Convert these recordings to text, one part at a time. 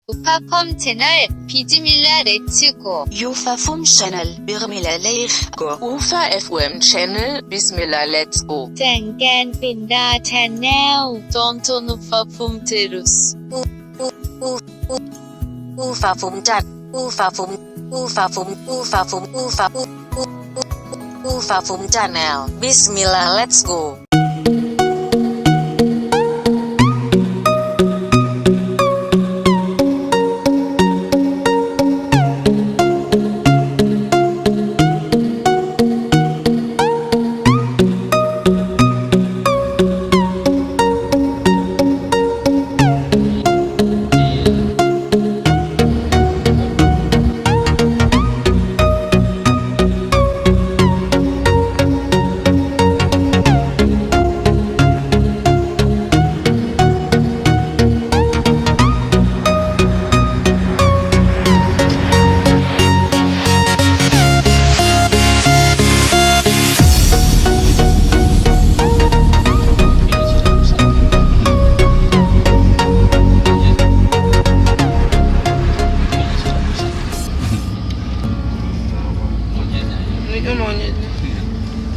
우파펌 채널 비즈밀라 렛츠고. UFA-FM Channel Bismillah Let's Go. UFA FM Channel Bismillah Let's Go. แจ้งแกนเป็นดาชาแนล Tonton UFA-FM terus. UFA-FM Chat. UFA-FM UFA-FM Channel Bismillah Let's Go.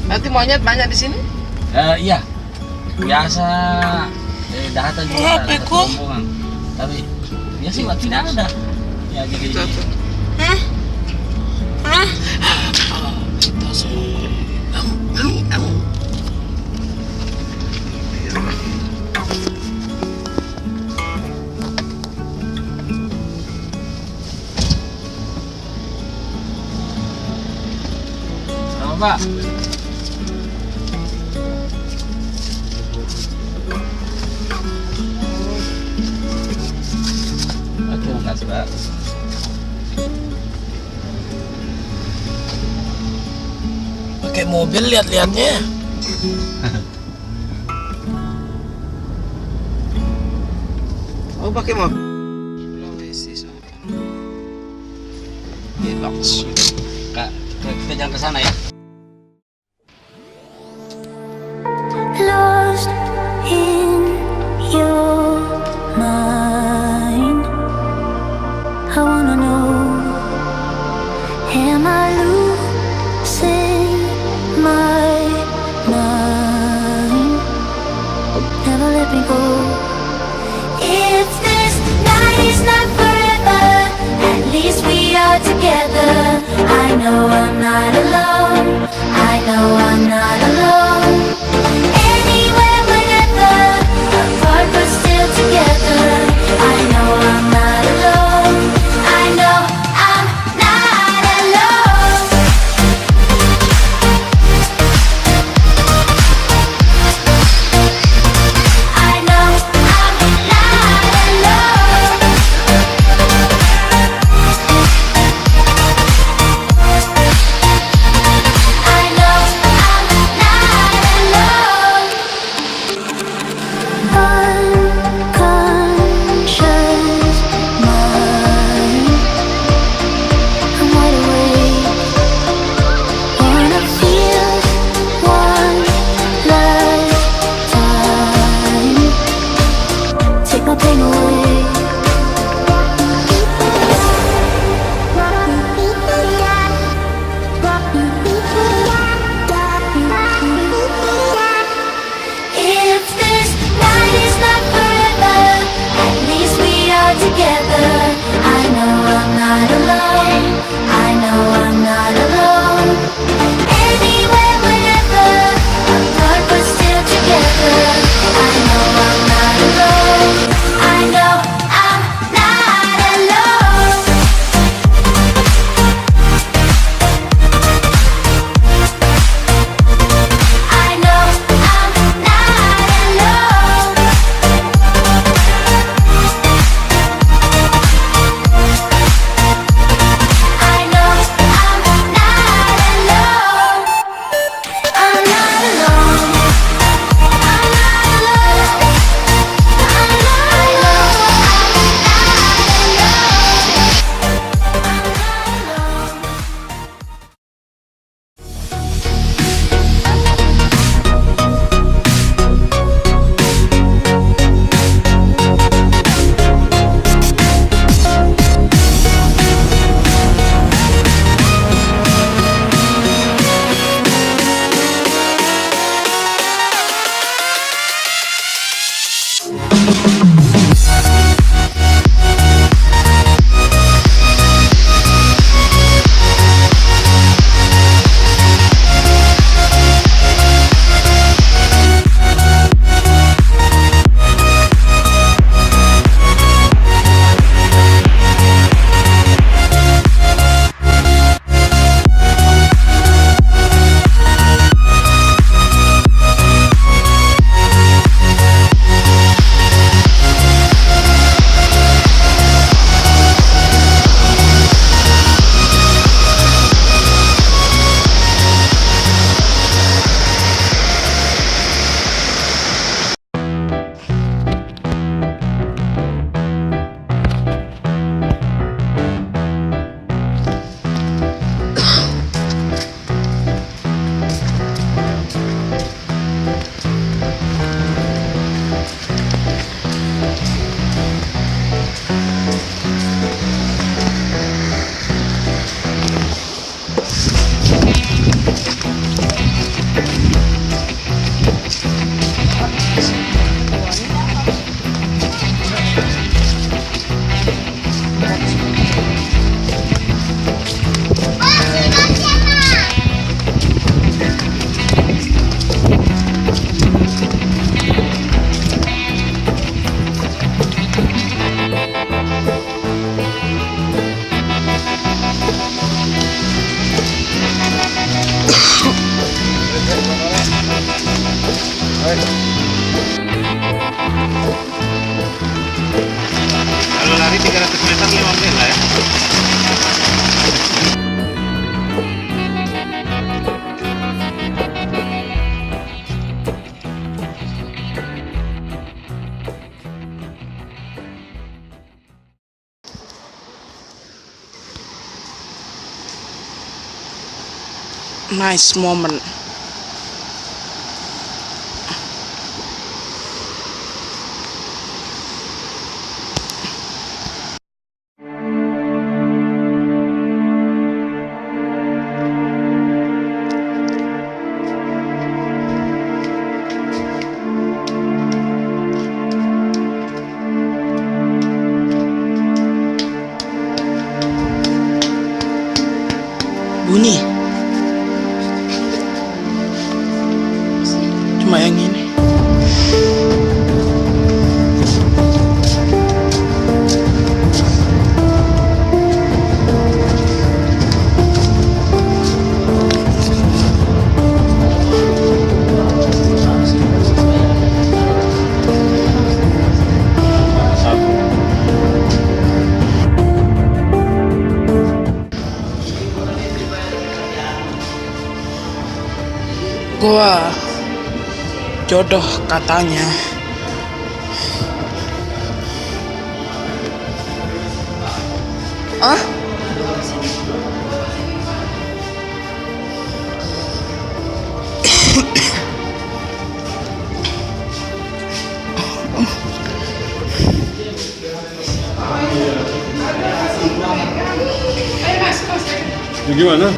Nanti monyet banyak di sini? Iya, biasa datang juga ada rombongan. Tapi ya sih tidak ada. Ya jadi. Pak. Oke, makasih Pak. Pakai mobil lihat-lihatnya. Oh, pakai mobil. Kak, kita jangan ke sana ya. Lost in your mind, I wanna know, am I losing my mind? Never let me go. If this night is not forever, at least we are together. I know I'm not alone, I know I'm not alone. Anywhere, whenever, apart but still together. I know I'm not alone, I know I'm not alone. I know I'm not alone. I know I'm not nice moment. Bunyi. Cuma yang ini. Gua jodoh katanya. Ah? Gimana?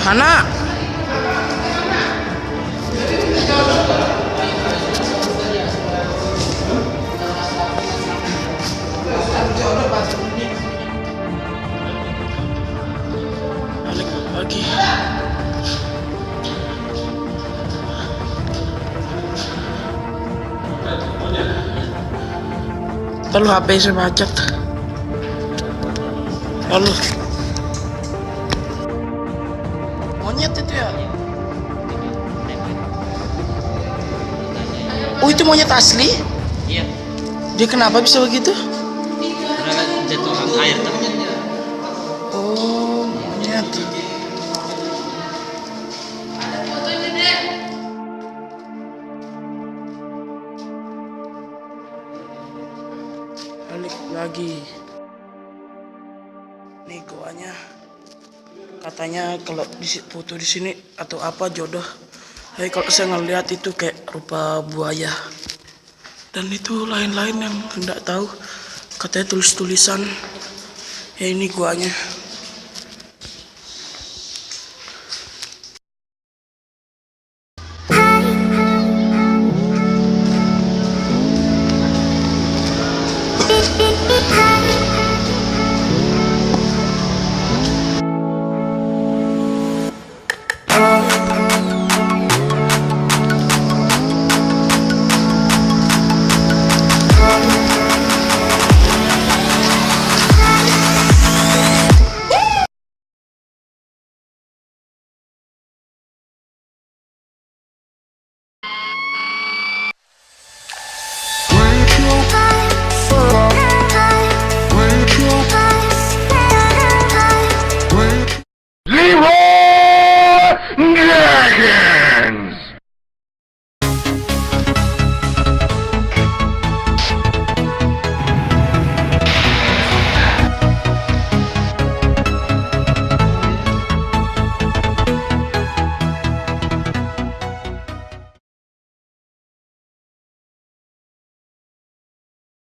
Hana. Balik lagi. Lalu HP saya macet. Lalu monyet itu ya? Oh, itu monyet asli? Iya. Dia kenapa bisa begitu? Karena jatuhan air ternyata. Oh, monyet. Balik lagi. Nih goanya. Katanya kalau foto di sini atau apa jodoh. Tapi kalau saya ngeliat itu kayak rupa buaya. Dan itu lain-lain yang enggak tahu. Katanya tulis-tulisan. Ya ini guanya. Leroy Jenkins!